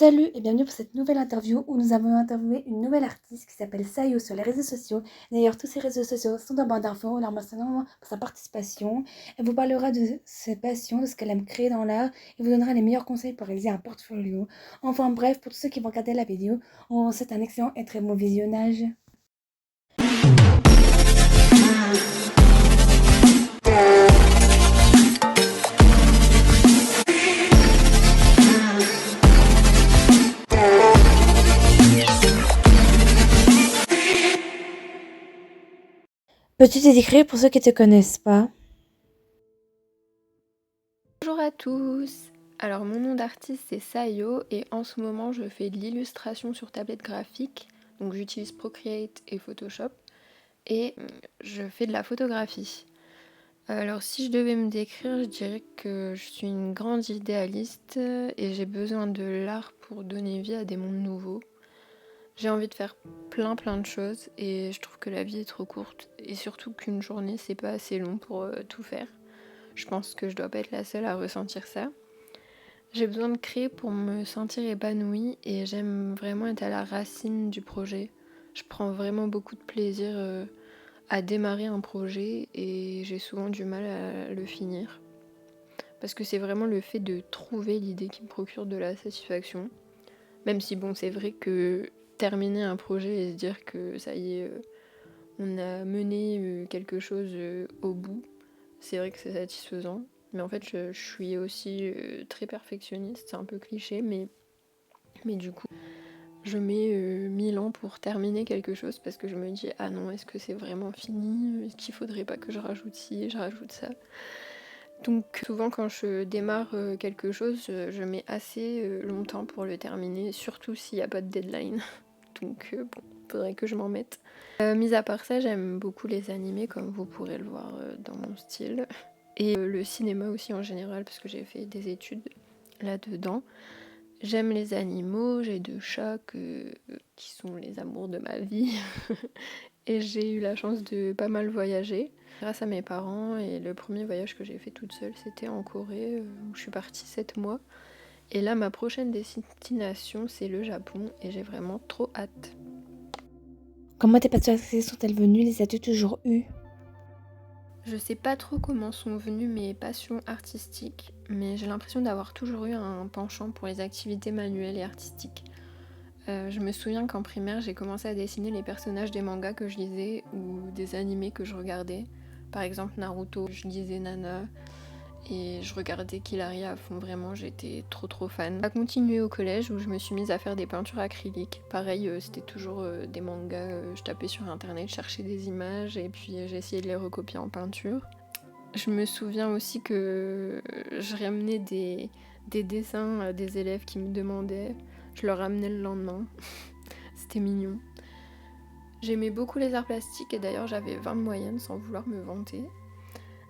Salut et bienvenue pour cette nouvelle interview où nous avons interviewé une nouvelle artiste qui s'appelle Sayo sur les réseaux sociaux. D'ailleurs, tous ces réseaux sociaux sont dans barre d'infos. On la remercie énormément pour sa participation. Elle vous parlera de ses passions, de ce qu'elle aime créer dans l'art et vous donnera les meilleurs conseils pour réaliser un portfolio. Enfin bref, pour tous ceux qui vont regarder la vidéo, on vous souhaite un excellent et très bon visionnage. Peux-tu te décrire pour ceux qui ne te connaissent pas? Bonjour à tous. Alors mon nom d'artiste c'est Sayo et en ce moment je fais de l'illustration sur tablette graphique. Donc j'utilise Procreate et Photoshop et je fais de la photographie. Alors si je devais me décrire, je dirais que je suis une grande idéaliste et j'ai besoin de l'art pour donner vie à des mondes nouveaux. J'ai envie de faire plein de choses et je trouve que la vie est trop courte et surtout qu'une journée c'est pas assez long pour tout faire. Je pense que je dois pas être la seule à ressentir ça. J'ai besoin de créer pour me sentir épanouie et j'aime vraiment être à la racine du projet. Je prends vraiment beaucoup de plaisir à démarrer un projet et j'ai souvent du mal à le finir. Parce que c'est vraiment le fait de trouver l'idée qui me procure de la satisfaction. Même si bon, c'est vrai que terminer un projet et se dire que ça y est, on a mené quelque chose au bout, c'est vrai que c'est satisfaisant. Mais en fait, je suis aussi très perfectionniste, c'est un peu cliché, mais du coup, je mets 1000 ans pour terminer quelque chose parce que je me dis, ah non, est-ce que c'est vraiment fini? Est-ce qu'il faudrait pas que je rajoute ci, je rajoute ça? Donc souvent quand je démarre quelque chose, je mets assez longtemps pour le terminer, surtout s'il n'y a pas de deadline. Donc bon, faudrait que je m'en mette. Mis à part ça, j'aime beaucoup les animés, comme vous pourrez le voir dans mon style. Et le cinéma aussi en général, parce que j'ai fait des études là-dedans. J'aime les animaux, j'ai 2 chats qui sont les amours de ma vie. Et j'ai eu la chance de pas mal voyager grâce à mes parents. Et le premier voyage que j'ai fait toute seule, c'était en Corée, où je suis partie 7 mois. Et là, ma prochaine destination, c'est le Japon. Et j'ai vraiment trop hâte. Comment tes passions sont-elles venues? Les as-tu toujours eues? Je sais pas trop comment sont venues mes passions artistiques, mais j'ai l'impression d'avoir toujours eu un penchant pour les activités manuelles et artistiques. Je me souviens qu'en primaire, j'ai commencé à dessiner les personnages des mangas que je lisais ou des animés que je regardais. Par exemple Naruto, je lisais Nana et je regardais Killaria à fond, vraiment j'étais trop fan. J'ai continué au collège où je me suis mise à faire des peintures acryliques. Pareil, c'était toujours des mangas, je tapais sur internet, je cherchais des images et puis j'essayais de les recopier en peinture. Je me souviens aussi que je ramenais des dessins à des élèves qui me demandaient. Je leur ramenais le lendemain. C'était mignon. J'aimais beaucoup les arts plastiques et d'ailleurs j'avais 20 de moyenne sans vouloir me vanter.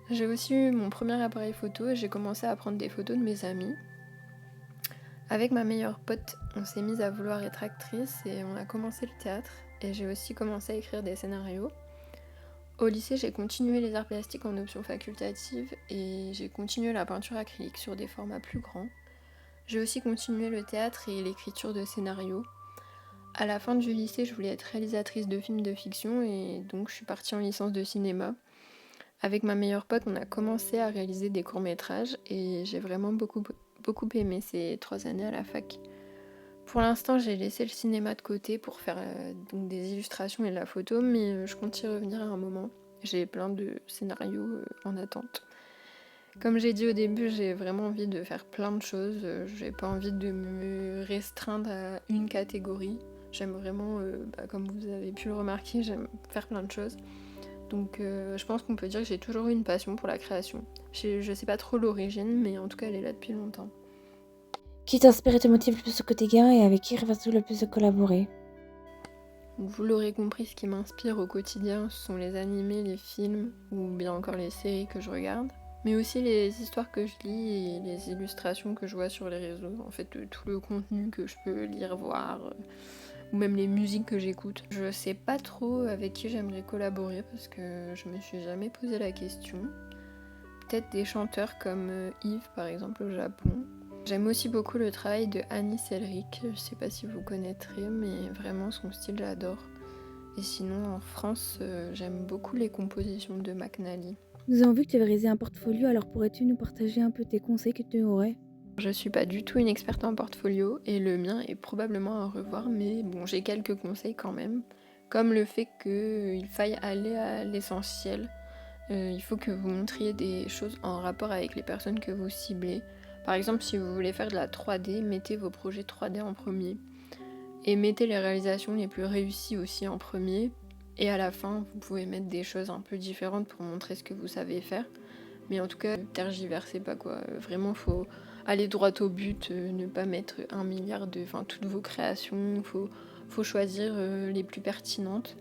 J'ai aussi eu mon premier appareil photo et j'ai commencé à prendre des photos de mes amis. Avec ma meilleure pote, on s'est mise à vouloir être actrice et on a commencé le théâtre et j'ai aussi commencé à écrire des scénarios. Au lycée, j'ai continué les arts plastiques en option facultative et j'ai continué la peinture acrylique sur des formats plus grands. J'ai aussi continué le théâtre et l'écriture de scénarios. À la fin du lycée, je voulais être réalisatrice de films de fiction et donc je suis partie en licence de cinéma. Avec ma meilleure pote, on a commencé à réaliser des courts-métrages et j'ai vraiment beaucoup aimé ces 3 années à la fac. Pour l'instant, j'ai laissé le cinéma de côté pour faire donc des illustrations et de la photo, mais je compte y revenir à un moment. J'ai plein de scénarios en attente. Comme j'ai dit au début, j'ai vraiment envie de faire plein de choses. J'ai pas envie de me restreindre à une catégorie. J'aime vraiment, comme vous avez pu le remarquer, j'aime faire plein de choses. Donc je pense qu'on peut dire que j'ai toujours eu une passion pour la création. Je sais pas trop l'origine, mais en tout cas elle est là depuis longtemps. Qui t'inspire et te motive le plus au quotidien et avec qui rêves-tu le plus de collaborer? Donc, vous l'aurez compris, ce qui m'inspire au quotidien, ce sont les animés, les films ou bien encore les séries que je regarde. Mais aussi les histoires que je lis et les illustrations que je vois sur les réseaux. En fait, tout le contenu que je peux lire, voir, ou même les musiques que j'écoute. Je sais pas trop avec qui j'aimerais collaborer parce que je me suis jamais posé la question. Peut-être des chanteurs comme Yves par exemple au Japon. J'aime aussi beaucoup le travail de Annie Selrick, je sais pas si vous connaîtrez, mais vraiment son style j'adore. Et sinon en France, j'aime beaucoup les compositions de McNally. Nous avons vu que tu avais réalisé un portfolio, alors pourrais-tu nous partager un peu tes conseils que tu aurais? Je suis pas du tout une experte en portfolio et le mien est probablement à revoir, mais bon, j'ai quelques conseils quand même, comme le fait qu'il faille aller à l'essentiel. Il faut que vous montriez des choses en rapport avec les personnes que vous ciblez. Par exemple, si vous voulez faire de la 3D, mettez vos projets 3D en premier. Et mettez les réalisations les plus réussies aussi en premier. Et à la fin, vous pouvez mettre des choses un peu différentes pour montrer ce que vous savez faire. Mais en tout cas, tergiversez pas quoi. Vraiment, faut aller droit au but, ne pas mettre un milliard toutes vos créations. Faut choisir les plus pertinentes.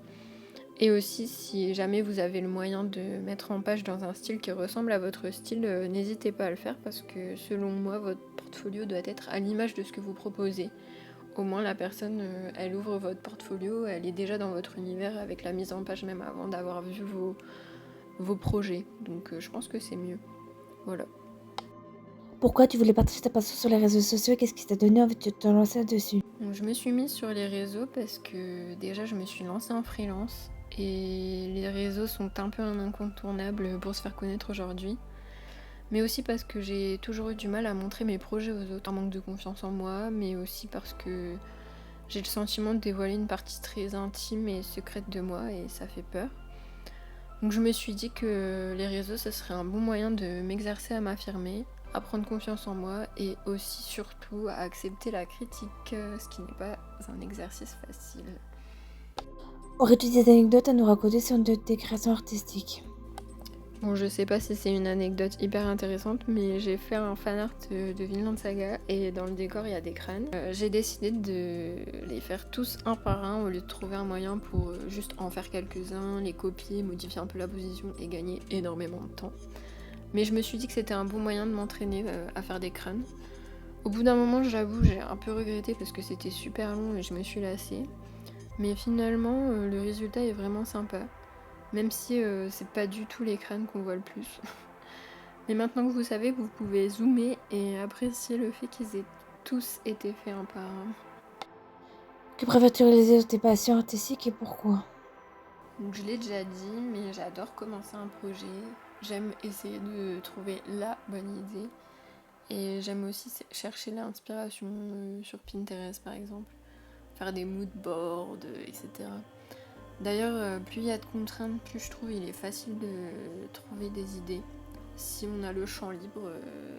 Et aussi, si jamais vous avez le moyen de mettre en page dans un style qui ressemble à votre style, n'hésitez pas à le faire parce que selon moi, votre portfolio doit être à l'image de ce que vous proposez. Au moins, la personne, elle ouvre votre portfolio, elle est déjà dans votre univers avec la mise en page même avant d'avoir vu vos projets. Donc, je pense que c'est mieux. Voilà. Pourquoi tu voulais partager ta passion sur les réseaux sociaux et qu'est-ce qui t'a donné envie de te lancer dessus? Donc, je me suis mise sur les réseaux parce que déjà, je me suis lancée en freelance et les réseaux sont un peu un incontournable pour se faire connaître aujourd'hui. Mais aussi parce que j'ai toujours eu du mal à montrer mes projets aux autres, un manque de confiance en moi, mais aussi parce que j'ai le sentiment de dévoiler une partie très intime et secrète de moi et ça fait peur. Donc je me suis dit que les réseaux, ce serait un bon moyen de m'exercer à m'affirmer, à prendre confiance en moi et aussi surtout à accepter la critique, ce qui n'est pas un exercice facile. Aurais-tu des anecdotes à nous raconter sur une de tes créations artistiques? Bon, je sais pas si c'est une anecdote hyper intéressante, mais j'ai fait un fanart de Vinland Saga et dans le décor il y a des crânes. J'ai décidé de les faire tous un par un au lieu de trouver un moyen pour juste en faire quelques-uns, les copier, modifier un peu la position et gagner énormément de temps. Mais je me suis dit que c'était un bon moyen de m'entraîner à faire des crânes. Au bout d'un moment, j'avoue, j'ai un peu regretté parce que c'était super long et je me suis lassée. Mais finalement, le résultat est vraiment sympa. Même si c'est pas du tout les crânes qu'on voit le plus. Mais maintenant que vous savez, vous pouvez zoomer et apprécier le fait qu'ils aient tous été faits un par un. Que préfères-tu réaliser de tes passions artistiques et pourquoi? Donc je l'ai déjà dit, mais j'adore commencer un projet. J'aime essayer de trouver la bonne idée. Et j'aime aussi chercher l'inspiration sur Pinterest par exemple. Faire des mood boards, etc. D'ailleurs, plus il y a de contraintes, plus je trouve il est facile de trouver des idées. Si on a le champ libre,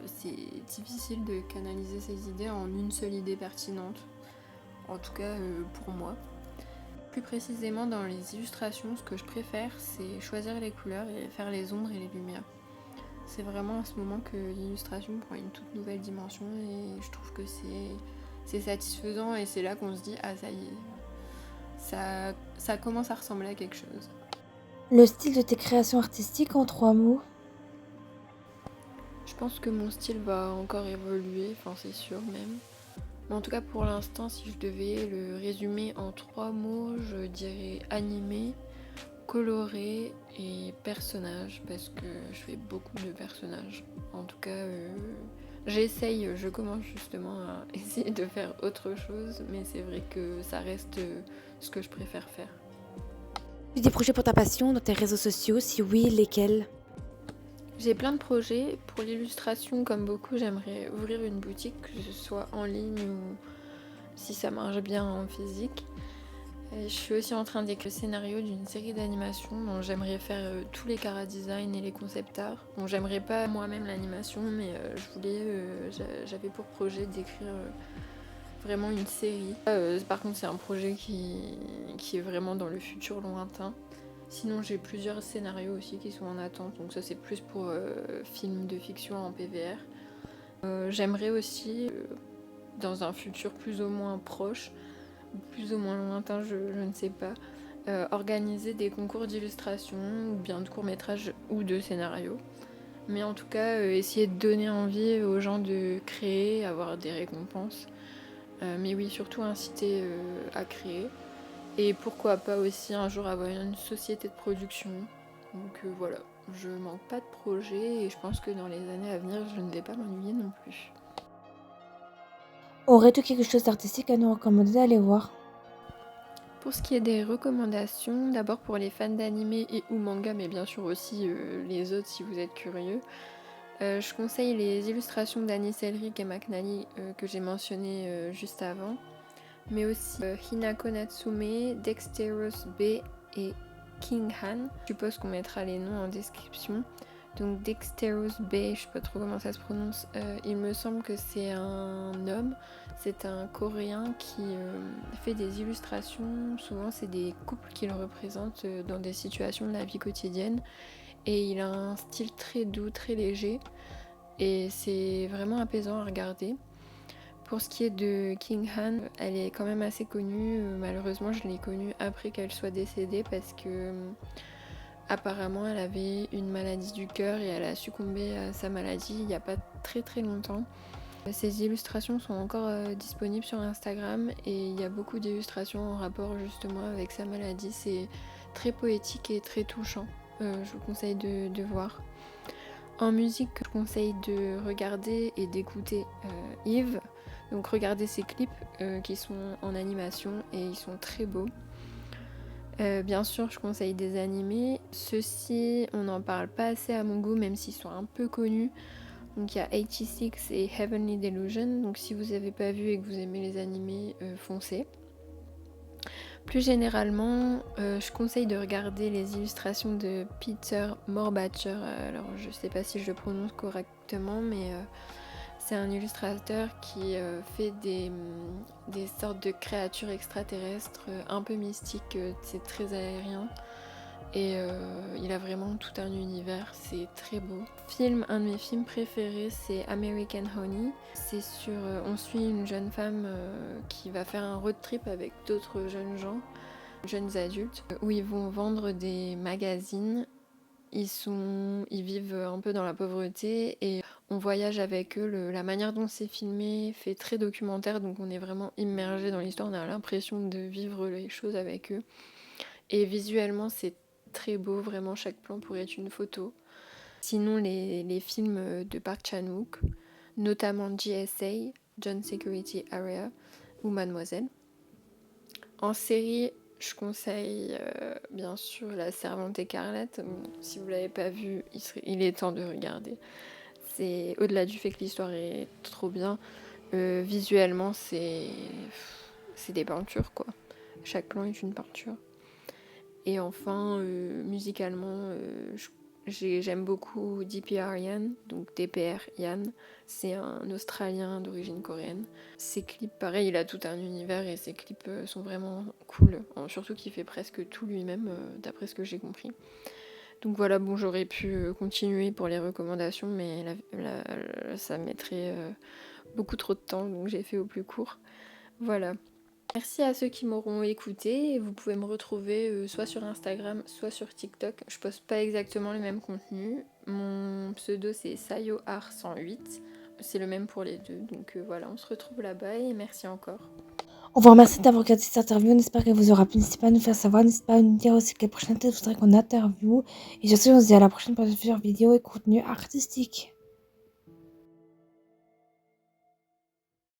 c'est difficile de canaliser ses idées en une seule idée pertinente. En tout cas, pour moi. Plus précisément, dans les illustrations, ce que je préfère, c'est choisir les couleurs et faire les ombres et les lumières. C'est vraiment à ce moment que l'illustration prend une toute nouvelle dimension et je trouve que c'est satisfaisant et c'est là qu'on se dit « Ah, ça y est, ça commence à ressembler à quelque chose ». Le style de tes créations artistiques en 3 mots? Je pense que mon style va encore évoluer, enfin c'est sûr même. Mais en tout cas pour l'instant, si je devais le résumer en 3 mots, je dirais animé, coloré et personnage, parce que je fais beaucoup de personnages. En tout cas, je commence justement à essayer de faire autre chose, mais c'est vrai que ça reste ce que je préfère faire. Tu as des projets pour ta passion dans tes réseaux sociaux? Si oui, lesquels? J'ai plein de projets. Pour l'illustration, comme beaucoup, j'aimerais ouvrir une boutique, que ce soit en ligne ou si ça marche bien en physique. Et je suis aussi en train d'écrire le scénario d'une série d'animation dont j'aimerais faire tous les chara-design et les concept art. Bon, j'aimerais pas moi-même l'animation, mais j'avais pour projet d'écrire vraiment une série. Par contre, c'est un projet qui est vraiment dans le futur lointain. Sinon, j'ai plusieurs scénarios aussi qui sont en attente, donc ça c'est plus pour films de fiction en PVR. J'aimerais aussi, dans un futur plus ou moins proche, ou plus ou moins lointain, je ne sais pas, organiser des concours d'illustration, ou bien de courts-métrages ou de scénarios. Mais en tout cas, essayer de donner envie aux gens de créer, avoir des récompenses. Mais oui, surtout inciter à créer. Et pourquoi pas aussi un jour avoir une société de production. Donc voilà, je manque pas de projet et je pense que dans les années à venir, je ne vais pas m'ennuyer non plus. Aurais-tu quelque chose d'artistique à nous recommander d'aller voir? Pour ce qui est des recommandations, d'abord pour les fans d'anime et ou manga, mais bien sûr aussi les autres si vous êtes curieux. Je conseille les illustrations d'Anis Elric et McNally que j'ai mentionnées juste avant, mais aussi Hinako Natsume, Dexterous B et King Han. Je suppose qu'on mettra les noms en description. Donc Dexterous B, je sais pas trop comment ça se prononce, il me semble que c'est un homme, c'est un Coréen qui fait des illustrations, souvent c'est des couples qu'il représente dans des situations de la vie quotidienne, et il a un style très doux, très léger, et c'est vraiment apaisant à regarder. Pour ce qui est de King Han, elle est quand même assez connue, malheureusement je l'ai connue après qu'elle soit décédée parce que apparemment elle avait une maladie du cœur et elle a succombé à sa maladie il n'y a pas très très longtemps. Ces illustrations sont encore disponibles sur Instagram et il y a beaucoup d'illustrations en rapport justement avec sa maladie. C'est très poétique et très touchant. Je vous conseille de voir. En musique, je conseille de regarder et d'écouter Yves. Donc regardez ses clips qui sont en animation et ils sont très beaux. Bien sûr, je conseille des animés. Ceux-ci, on n'en parle pas assez à mon goût, même s'ils sont un peu connus. Donc il y a 86 et Heavenly Delusion. Donc si vous n'avez pas vu et que vous aimez les animés, foncez. Plus généralement, je conseille de regarder les illustrations de Peter Morbacher. Alors je sais pas si je le prononce correctement, mais c'est un illustrateur qui fait des sortes de créatures extraterrestres un peu mystiques, c'est très aérien. Et il a vraiment tout un univers, c'est très beau. Un de mes films préférés, c'est American Honey. C'est sur, on suit une jeune femme qui va faire un road trip avec d'autres jeunes gens, jeunes adultes, où ils vont vendre des magazines. Ils vivent un peu dans la pauvreté et on voyage avec eux. La manière dont c'est filmé fait très documentaire, donc on est vraiment immergé dans l'histoire, on a l'impression de vivre les choses avec eux. Et visuellement, c'est très beau, vraiment, chaque plan pourrait être une photo. Sinon, les films de Park Chan-wook, notamment GSA, John Security Area, ou Mademoiselle. En série, je conseille bien sûr La Servante écarlate. Si vous ne l'avez pas vu, il est temps de regarder. C'est au-delà du fait que l'histoire est trop bien, visuellement, c'est des peintures, quoi. Chaque plan est une peinture. Et enfin, musicalement, j'aime beaucoup DPR Yan, donc DPR Yan. C'est un Australien d'origine coréenne. Ses clips, pareil, il a tout un univers et ses clips sont vraiment cool. Surtout qu'il fait presque tout lui-même, d'après ce que j'ai compris. Donc voilà, bon, j'aurais pu continuer pour les recommandations, mais ça mettrait beaucoup trop de temps, donc j'ai fait au plus court. Voilà. Merci à ceux qui m'auront écouté. Vous pouvez me retrouver soit sur Instagram, soit sur TikTok. Je poste pas exactement le même contenu. Mon pseudo c'est SayoArt108. C'est le même pour les deux. Donc voilà, on se retrouve là-bas et merci encore. On vous remercie d'avoir regardé cette interview. On espère qu'elle vous aura plu. N'hésitez pas à nous faire savoir. N'hésitez pas à nous dire aussi quelle prochaine tête vous voudrez qu'on interviewe. Et surtout, on se dit à la prochaine pour de futures vidéos et contenus artistiques.